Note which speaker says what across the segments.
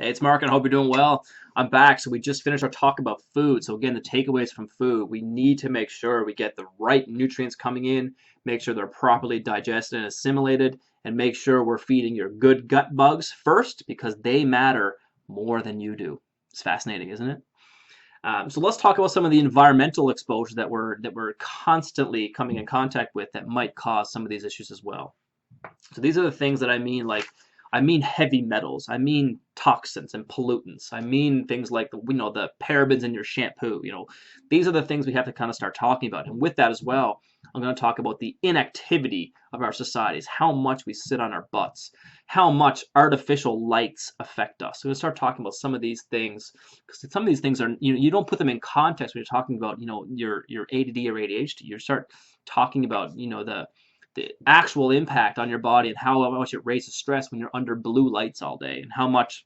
Speaker 1: Hey, it's Mark, and I hope you're doing well. I'm back. So we just finished our talk about food. So again, the takeaways from food, we need to make sure we get the right nutrients coming in, make sure they're properly digested and assimilated, and make sure we're feeding your good gut bugs first because they matter more than you do. It's fascinating, isn't it? So let's talk about some of the environmental exposure that we're constantly coming in contact with that might cause some of these issues as well. So these are the things that I mean, like I mean heavy metals, I mean toxins and pollutants, I mean things like the parabens in your shampoo. These are the things we have to kind of start talking about. And with that as well, I'm going to talk about the inactivity of our societies, how much we sit on our butts, how much artificial lights affect us. So we're going to start talking about some of these things because some of these things are you don't put them in context when you're talking about your ADD or ADHD. You start talking about the actual impact on your body and how much it raises stress when you're under blue lights all day, and how much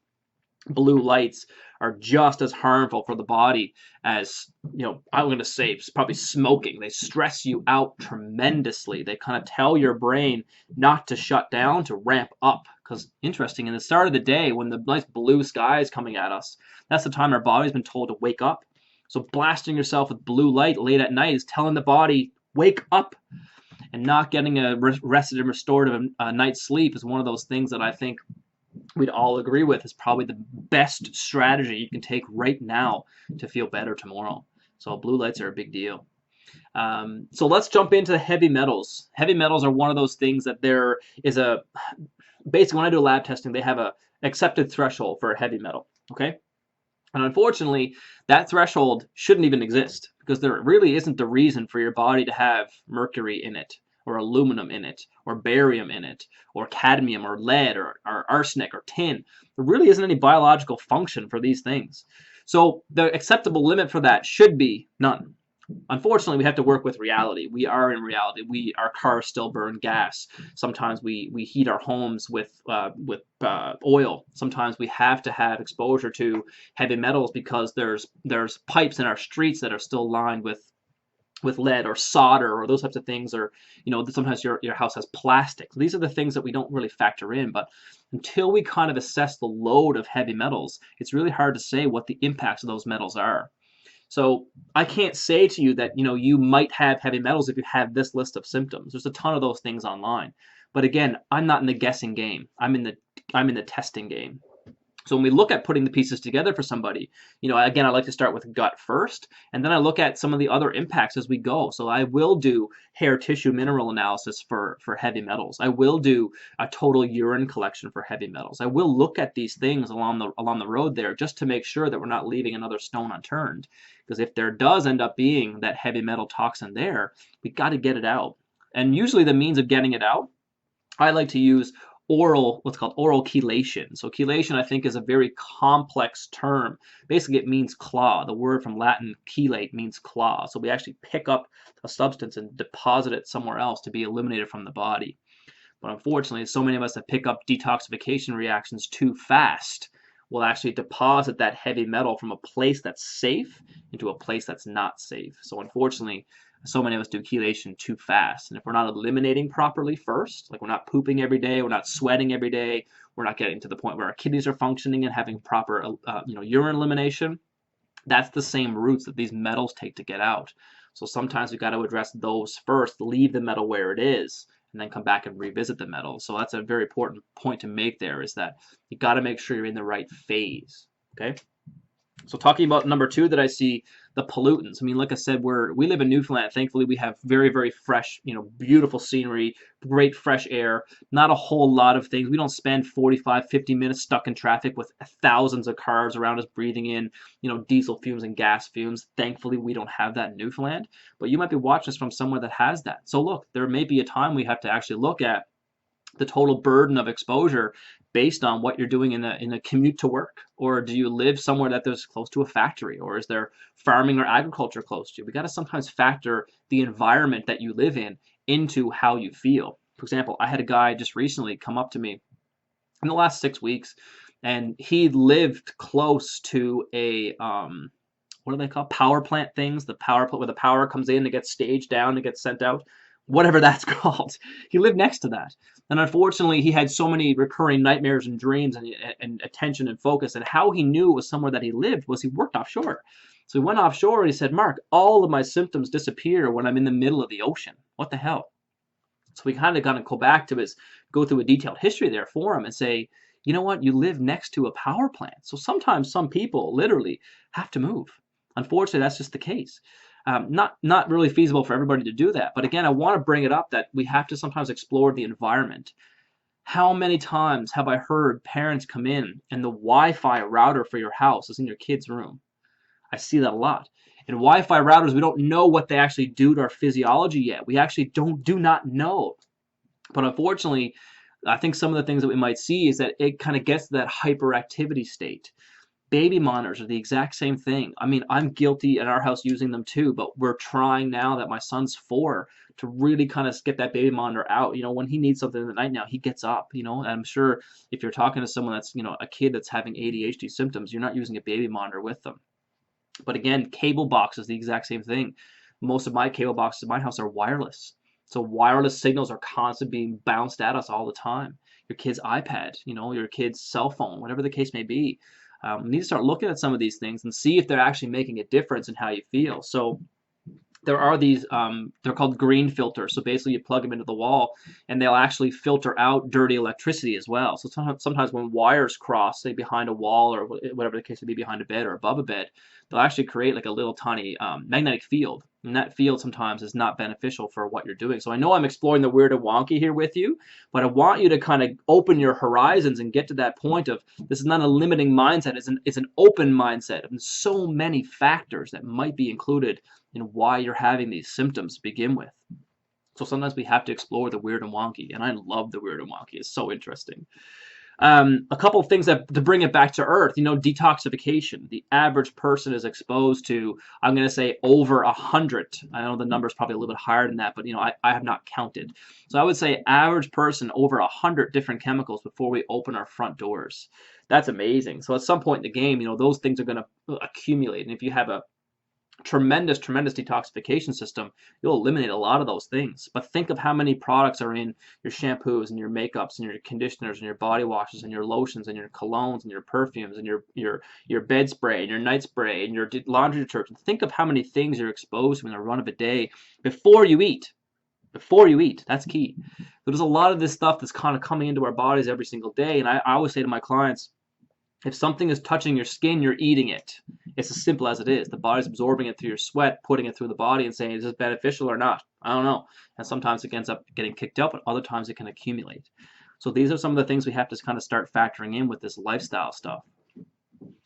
Speaker 1: blue lights are just as harmful for the body as, I'm going to say probably smoking. They stress you out tremendously. They kind of tell your brain not to shut down, to ramp up. Because interesting, in the start of the day, when the nice blue sky is coming at us, that's the time our body's been told to wake up. So blasting yourself with blue light late at night is telling the body, wake up. And not getting a rested and restorative night's sleep is one of those things that I think we'd all agree with is probably the best strategy you can take right now to feel better tomorrow. So blue lights are a big deal. So let's jump into the heavy metals. Heavy metals are one of those things that there is a basically when I do lab testing, they have a accepted threshold for a heavy metal. Okay, and unfortunately, that threshold shouldn't even exist because there really isn't the reason for your body to have mercury in it, or aluminum in it, or barium in it, or cadmium, or lead, or arsenic, or tin. There really isn't any biological function for these things. So the acceptable limit for that should be none. Unfortunately, we have to work with reality. We are in reality. Our cars still burn gas. Sometimes we heat our homes with oil. Sometimes we have to have exposure to heavy metals because there's pipes in our streets that are still lined with lead or solder or those types of things, or sometimes your house has plastic. These are the things that we don't really factor in, but until we kind of assess the load of heavy metals, it's really hard to say what the impacts of those metals are. So I can't say to you that you might have heavy metals if you have this list of symptoms. There's a ton of those things online. But again, I'm not in the guessing game. I'm in the testing game. So when we look at putting the pieces together for somebody, again, I like to start with gut first, and then I look at some of the other impacts as we go. So I will do hair tissue mineral analysis for heavy metals. I will do a total urine collection for heavy metals. I will look at these things along the road there just to make sure that we're not leaving another stone unturned. Because if there does end up being that heavy metal toxin there, we got to get it out. And usually the means of getting it out, I like to use what's called oral chelation. So chelation, I think, is a very complex term. Basically, it means claw. The word from Latin chelate means claw. So we actually pick up a substance and deposit it somewhere else to be eliminated from the body. But unfortunately, so many of us that pick up detoxification reactions too fast will actually deposit that heavy metal from a place that's safe into a place that's not safe. So unfortunately, so many of us do chelation too fast. And if we're not eliminating properly first, like we're not pooping every day, we're not sweating every day, we're not getting to the point where our kidneys are functioning and having proper urine elimination, that's the same routes that these metals take to get out. So sometimes we've got to address those first, leave the metal where it is, and then come back and revisit the metal. So that's a very important point to make there, is that you got to make sure you're in the right phase. Okay. So talking about number two that I see, the pollutants. I mean, like I said, we live in Newfoundland. Thankfully, we have very, very fresh, beautiful scenery, great fresh air, not a whole lot of things. We don't spend 45, 50 minutes stuck in traffic with thousands of cars around us breathing in, diesel fumes and gas fumes. Thankfully, we don't have that in Newfoundland. But you might be watching us from somewhere that has that. So look, there may be a time we have to actually look at the total burden of exposure based on what you're doing in a commute to work, or do you live somewhere that there's close to a factory, or is there farming or agriculture close to you? We got to sometimes factor the environment that you live in into how you feel. For example, I had a guy just recently come up to me in the last 6 weeks, and he lived close to a what do they call power plant things? The power plant where the power comes in, it gets staged down, it gets sent out. whatever that's called. He lived next to that. And unfortunately, he had so many recurring nightmares and dreams and attention and focus. And how he knew it was somewhere that he lived was he worked offshore. So he went offshore and he said, Mark, all of my symptoms disappear when I'm in the middle of the ocean. What the hell? So we kind of got to go back to his, go through a detailed history there for him and say, you know what, you live next to a power plant. So sometimes some people literally have to move. Unfortunately, that's just the case. Not really feasible for everybody to do that. But again, I want to bring it up that we have to sometimes explore the environment. How many times have I heard parents come in and the Wi-Fi router for your house is in your kid's room? I see that a lot. And Wi-Fi routers, we don't know what they actually do to our physiology yet. We actually do not know. But unfortunately, I think some of the things that we might see is that it kind of gets to that hyperactivity state. Baby monitors are the exact same thing. I mean, I'm guilty in our house using them too, but we're trying now that my son's 4 to really kind of get that baby monitor out. You know, when he needs something in the night now, he gets up, you know, and I'm sure if you're talking to someone that's, you know, a kid that's having ADHD symptoms, you're not using a baby monitor with them. But again, cable box is the exact same thing. Most of my cable boxes in my house are wireless. So wireless signals are constantly being bounced at us all the time. Your kid's iPad, you know, your kid's cell phone, whatever the case may be. You need to start looking at some of these things and see if they're actually making a difference in how you feel. So there are these, they're called green filters. So basically you plug them into the wall and they'll actually filter out dirty electricity as well. So sometimes when wires cross, say behind a wall or whatever the case may be, behind a bed or above a bed, they'll actually create like a little tiny magnetic field. And that field sometimes is not beneficial for what you're doing. So I know I'm exploring the weird and wonky here with you, but I want you to kind of open your horizons and get to that point of this is not a limiting mindset. It's an open mindset. And so many factors that might be included in why you're having these symptoms to begin with. So sometimes we have to explore the weird and wonky, and I love the weird and wonky. It's so interesting. A couple of things that to bring it back to earth, you know, detoxification. The average person is exposed to, I'm going to say, over 100. I know the number is probably a little bit higher than that, but you know, I have not counted. So I would say average person over 100 different chemicals before we open our front doors. That's amazing. So at some point in the game, you know, those things are going to accumulate, and if you have a tremendous detoxification system, you'll eliminate a lot of those things. But think of how many products are in your shampoos and your makeups and your conditioners and your body washes and your lotions and your colognes and your perfumes and your bed spray and your night spray and your laundry detergent. Think of how many things you're exposed to in a run of a day before you eat. Before you eat, that's key. There's a lot of this stuff that's kind of coming into our bodies every single day, and I always say to my clients, if something is touching your skin, you're eating it. It's as simple as it is. The body's absorbing it through your sweat, putting it through the body and saying, is this beneficial or not? I don't know. And sometimes it ends up getting kicked out, but other times it can accumulate. So these are some of the things we have to kind of start factoring in with this lifestyle stuff.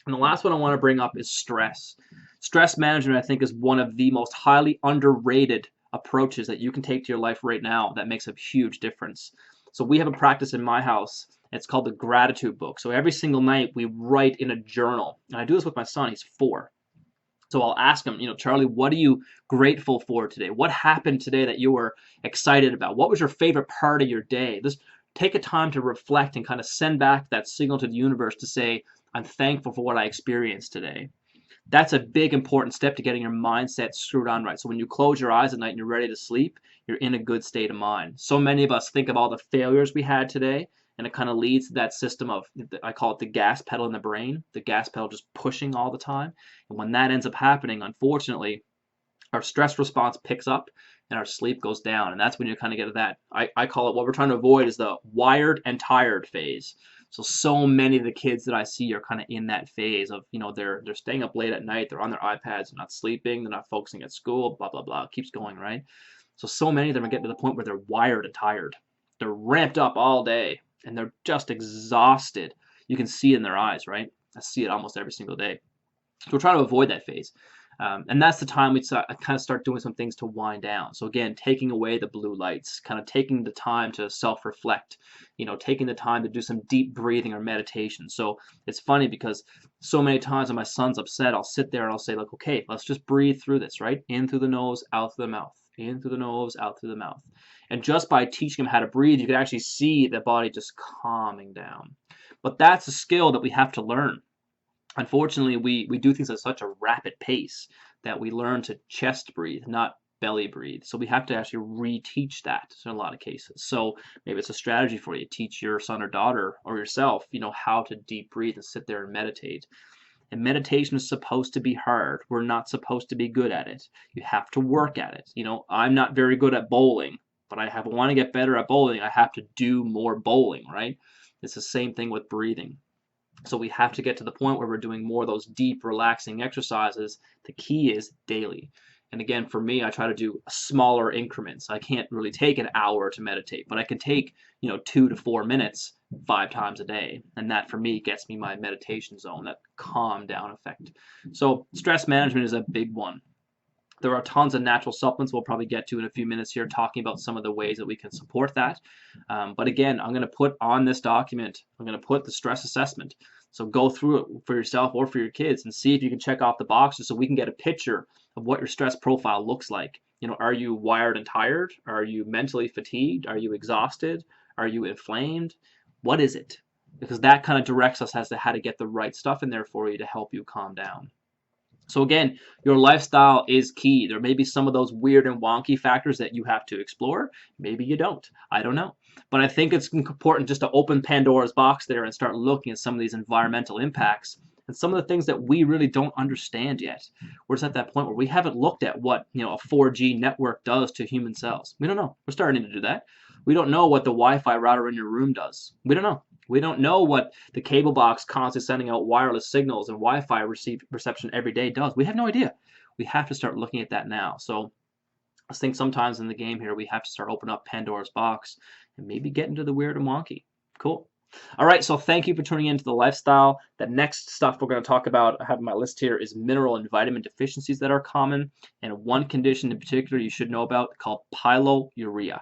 Speaker 1: And the last one I want to bring up is stress. Stress management, I think, is one of the most highly underrated approaches that you can take to your life right now that makes a huge difference. So we have a practice in my house. It's called the gratitude book. So every single night we write in a journal. And I do this with my son. He's 4. So I'll ask him, you know, Charlie, what are you grateful for today? What happened today that you were excited about? What was your favorite part of your day? Just take a time to reflect and kind of send back that signal to the universe to say, I'm thankful for what I experienced today. That's a big important step to getting your mindset screwed on right. So when you close your eyes at night and you're ready to sleep, you're in a good state of mind. So many of us think of all the failures we had today, and it kind of leads to that system of, I call it the gas pedal in the brain, the gas pedal just pushing all the time. And when that ends up happening, unfortunately, our stress response picks up and our sleep goes down. And that's when you kind of get to that, I call it, what we're trying to avoid is the wired and tired phase. So many of the kids that I see are kind of in that phase of, you know, they're staying up late at night, they're on their iPads, they're not sleeping, they're not focusing at school, blah, blah, blah. It keeps going, right? So many of them are getting to the point where they're wired and tired. They're ramped up all day and they're just exhausted. You can see it in their eyes, right? I see it almost every single day. So we're trying to avoid that phase. And that's the time we kind of start doing some things to wind down. So again, taking away the blue lights, kind of taking the time to self-reflect, you know, taking the time to do some deep breathing or meditation. So it's funny because so many times when my son's upset, I'll sit there and I'll say, like, okay, let's just breathe through this, right? In through the nose, out through the mouth. In through the nose, out through the mouth. And just by teaching him how to breathe, you can actually see the body just calming down. But that's a skill that we have to learn. Unfortunately, we do things at such a rapid pace that we learn to chest breathe, not belly breathe. So we have to actually reteach that in a lot of cases. So maybe it's a strategy for you. Teach your son or daughter or yourself, how to deep breathe and sit there and meditate. And meditation is supposed to be hard. We're not supposed to be good at it. You have to work at it. I'm not very good at bowling, but I want to get better at bowling. I have to do more bowling, right? It's the same thing with breathing. So we have to get to the point where we're doing more of those deep, relaxing exercises. The key is daily. And again, for me, I try to do smaller increments. I can't really take an hour to meditate, but I can take, 2 to 4 minutes 5 times a day. And that for me gets me my meditation zone, that calm down effect. So stress management is a big one. There are tons of natural supplements we'll probably get to in a few minutes here, talking about some of the ways that we can support that. But again, I'm going to put on this document, I'm going to put the stress assessment. So go through it for yourself or for your kids and see if you can check off the boxes so we can get a picture of what your stress profile looks like. Are you wired and tired? Are you mentally fatigued? Are you exhausted? Are you inflamed? What is it? Because that kind of directs us as to how to get the right stuff in there for you to help you calm down. So again, your lifestyle is key. There may be some of those weird and wonky factors that you have to explore. Maybe you don't. I don't know. But I think it's important just to open Pandora's box there and start looking at some of these environmental impacts and some of the things that we really don't understand yet. We're just at that point where we haven't looked at what a 4G network does to human cells. We don't know. We're starting to do that. We don't know what the Wi-Fi router in your room does. We don't know. We don't know what the cable box constantly sending out wireless signals and Wi-Fi reception every day does. We have no idea. We have to start looking at that now. So I think sometimes in the game here, we have to start opening up Pandora's box and maybe get into the weird and wonky. Cool. All right, so thank you for tuning into the lifestyle. The next stuff we're going to talk about, I have on my list here, is mineral and vitamin deficiencies that are common, and one condition in particular you should know about called pyroluria.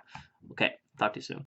Speaker 1: Okay, talk to you soon.